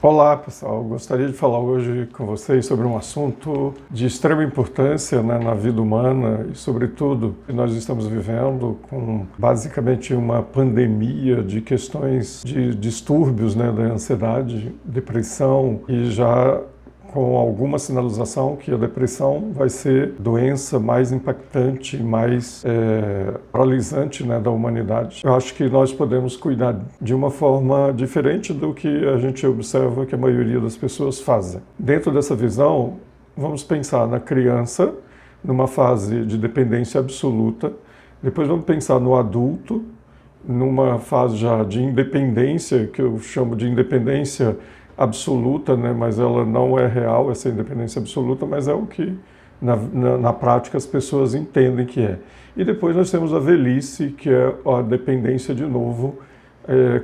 Olá, pessoal. Gostaria de falar hoje com vocês sobre um assunto de extrema importância, na vida humana e, sobretudo, que nós estamos vivendo com basicamente uma pandemia de questões de distúrbios, da ansiedade, depressão e já com alguma sinalização que a depressão vai ser doença mais impactante, mais paralisante, da humanidade. Eu acho que nós podemos cuidar de uma forma diferente do que a gente observa que a maioria das pessoas fazem. Dentro dessa visão, vamos pensar na criança, numa fase de dependência absoluta, depois vamos pensar no adulto, numa fase já de independência, que eu chamo de independência absoluta, mas ela não é real, essa independência absoluta, mas é o que na prática as pessoas entendem que é. E depois nós temos a velhice, que é a dependência de novo,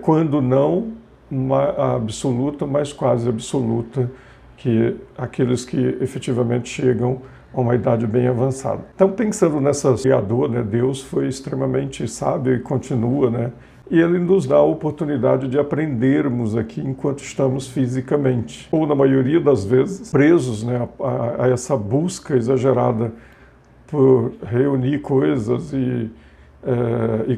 quando não uma absoluta, mas quase absoluta, que aqueles que efetivamente chegam a uma idade bem avançada. Então, pensando nessa Criador, Deus foi extremamente sábio e continua, e Ele nos dá a oportunidade de aprendermos aqui enquanto estamos fisicamente. Ou, na maioria das vezes, presos a essa busca exagerada por reunir coisas e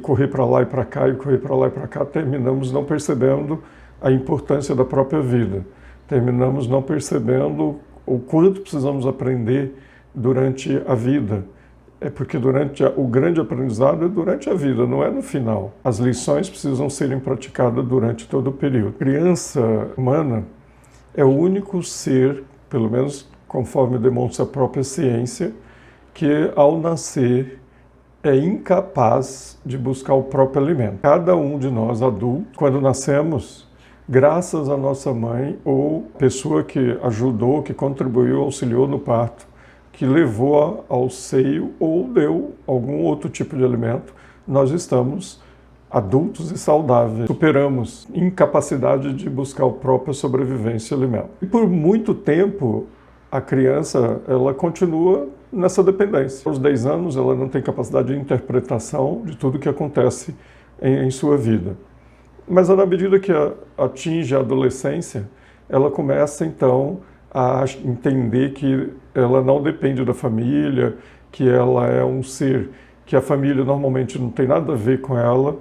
correr para lá e para cá, e correr para lá e para cá, terminamos não percebendo a importância da própria vida. Terminamos não percebendo o quanto precisamos aprender durante a vida. É porque o grande aprendizado é durante a vida, não é no final. As lições precisam serem praticadas durante todo o período. A criança humana é o único ser, pelo menos conforme demonstra a própria ciência, que ao nascer é incapaz de buscar o próprio alimento. Cada um de nós, adultos, quando nascemos, graças à nossa mãe ou pessoa que ajudou, que contribuiu, auxiliou no parto, que levou ao seio ou deu algum outro tipo de alimento, nós estamos adultos e saudáveis. Superamos incapacidade de buscar a própria sobrevivência e alimento. E por muito tempo, a criança ela continua nessa dependência. Aos 10 anos, ela não tem capacidade de interpretação de tudo que acontece em sua vida. Mas na medida que atinge a adolescência, ela começa então a entender que ela não depende da família, que ela é um ser que a família normalmente não tem nada a ver com ela,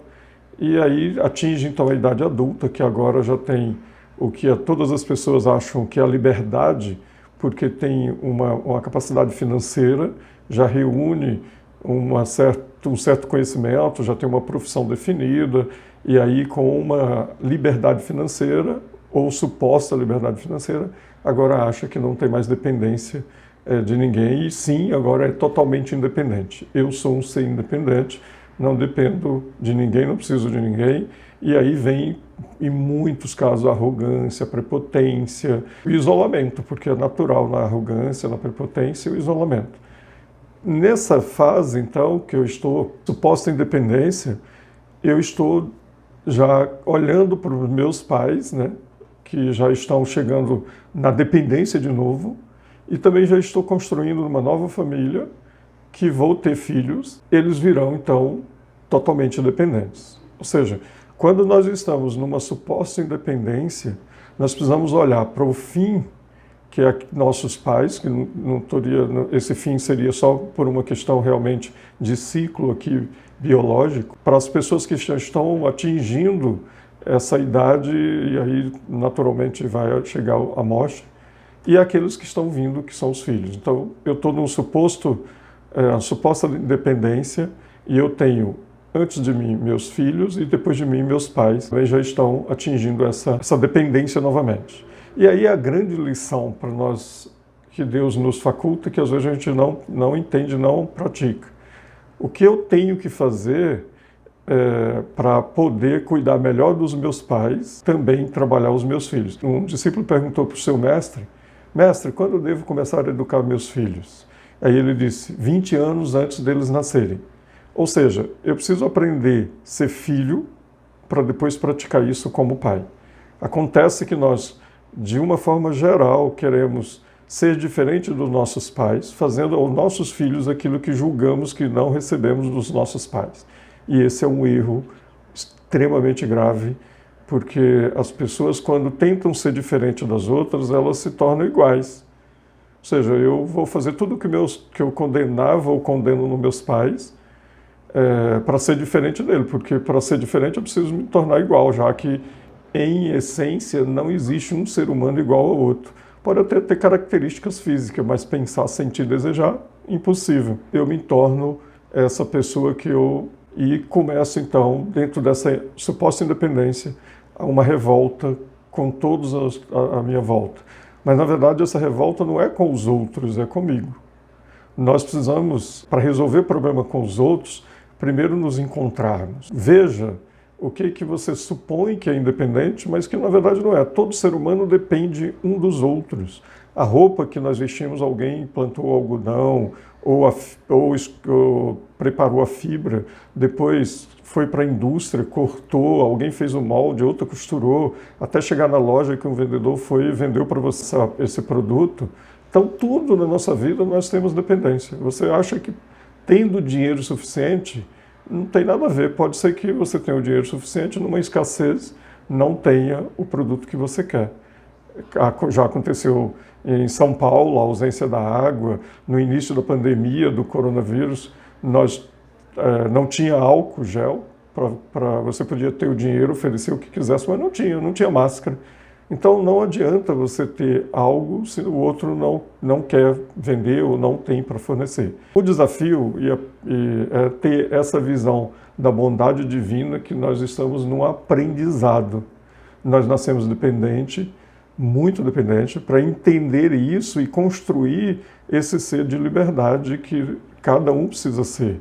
e aí atinge então a idade adulta, que agora já tem o que todas as pessoas acham que é a liberdade, porque tem uma capacidade financeira, já reúne um certo conhecimento, já tem uma profissão definida, e aí com uma liberdade financeira, ou suposta liberdade financeira, agora acha que não tem mais dependência de ninguém, e sim, agora é totalmente independente. Eu sou um ser independente, não dependo de ninguém, não preciso de ninguém, e aí vem, em muitos casos, a arrogância, a prepotência, o isolamento, porque é natural na arrogância, na prepotência, o isolamento. Nessa fase, então, que eu estou, suposta independência, eu estou já olhando para os meus pais, que já estão chegando na dependência de novo, e também já estou construindo uma nova família, que vou ter filhos, eles virão então totalmente independentes. Ou seja, quando nós estamos numa suposta independência, nós precisamos olhar para o fim, que é nossos pais, que esse fim seria só por uma questão realmente de ciclo aqui biológico, para as pessoas que já estão atingindo essa idade, e aí naturalmente vai chegar a morte, e aqueles que estão vindo, que são os filhos. Então, eu estou num suposta independência, e eu tenho, antes de mim, meus filhos, e depois de mim, meus pais, também já estão atingindo essa dependência novamente. E aí a grande lição para nós, que Deus nos faculta, que às vezes a gente não entende, não pratica. O que eu tenho que fazer para poder cuidar melhor dos meus pais, também trabalhar os meus filhos. Um discípulo perguntou para o seu mestre, quando eu devo começar a educar meus filhos? Aí ele disse, 20 anos antes deles nascerem. Ou seja, eu preciso aprender a ser filho para depois praticar isso como pai. Acontece que nós, de uma forma geral, queremos ser diferente dos nossos pais, fazendo aos nossos filhos aquilo que julgamos que não recebemos dos nossos pais. E esse é um erro extremamente grave porque as pessoas, quando tentam ser diferentes das outras, elas se tornam iguais. Ou seja, eu vou fazer tudo que eu condenava ou condeno nos meus pais para ser diferente dele, porque para ser diferente eu preciso me tornar igual, já que, em essência, não existe um ser humano igual ao outro. Pode até ter características físicas, mas pensar, sentir, desejar, impossível. Eu me torno essa pessoa que eu... E começo, então, dentro dessa suposta independência, uma revolta com todos à minha volta. Mas, na verdade, essa revolta não é com os outros, é comigo. Nós precisamos, para resolver o problema com os outros, primeiro nos encontrarmos. Veja o que você supõe que é independente, mas que na verdade não é. Todo ser humano depende um dos outros. A roupa que nós vestimos, alguém plantou algodão ou preparou a fibra, depois foi para a indústria, cortou, alguém fez o molde, outro costurou, até chegar na loja que um vendedor foi e vendeu para você esse produto. Então, tudo na nossa vida nós temos dependência. Você acha que tendo dinheiro suficiente, não tem nada a ver. Pode ser que você tenha o dinheiro suficiente, numa escassez, não tenha o produto que você quer. Já aconteceu em São Paulo, a ausência da água, no início da pandemia do coronavírus, nós não tinha álcool gel, você podia ter o dinheiro, oferecer o que quisesse, mas não tinha máscara. Então não adianta você ter algo se o outro não quer vender ou não tem para fornecer. O desafio é ter essa visão da bondade divina, que nós estamos num aprendizado. Nós nascemos dependente, muito dependente, para entender isso e construir esse ser de liberdade que cada um precisa ser.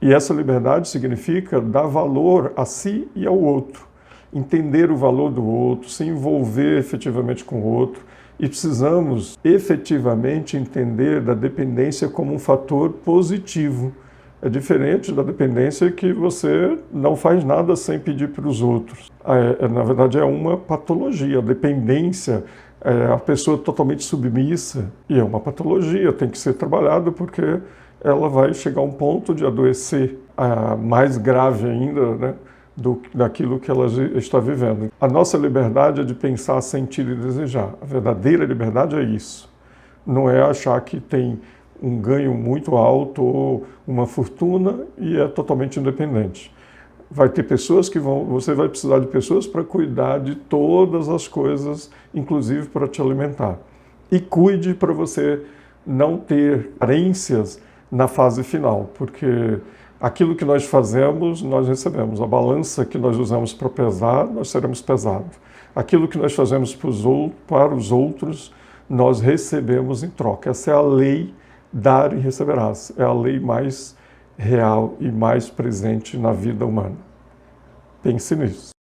E essa liberdade significa dar valor a si e ao outro. Entender o valor do outro, se envolver efetivamente com o outro, e precisamos efetivamente entender da dependência como um fator positivo. É diferente da dependência que você não faz nada sem pedir para os outros. Na verdade, é uma patologia. A dependência é a pessoa totalmente submissa, e é uma patologia, tem que ser trabalhada porque ela vai chegar a um ponto de adoecer, mais grave ainda, né? Daquilo que ela está vivendo. A nossa liberdade é de pensar, sentir e desejar. A verdadeira liberdade é isso. Não é achar que tem um ganho muito alto ou uma fortuna e é totalmente independente. Vai ter pessoas você vai precisar de pessoas para cuidar de todas as coisas, inclusive para te alimentar. E cuide para você não ter carências na fase final, porque aquilo que nós fazemos, nós recebemos. A balança que nós usamos para pesar, nós seremos pesados. Aquilo que nós fazemos para os outros, nós recebemos em troca. Essa é a lei dar e receberás. É a lei mais real e mais presente na vida humana. Pense nisso.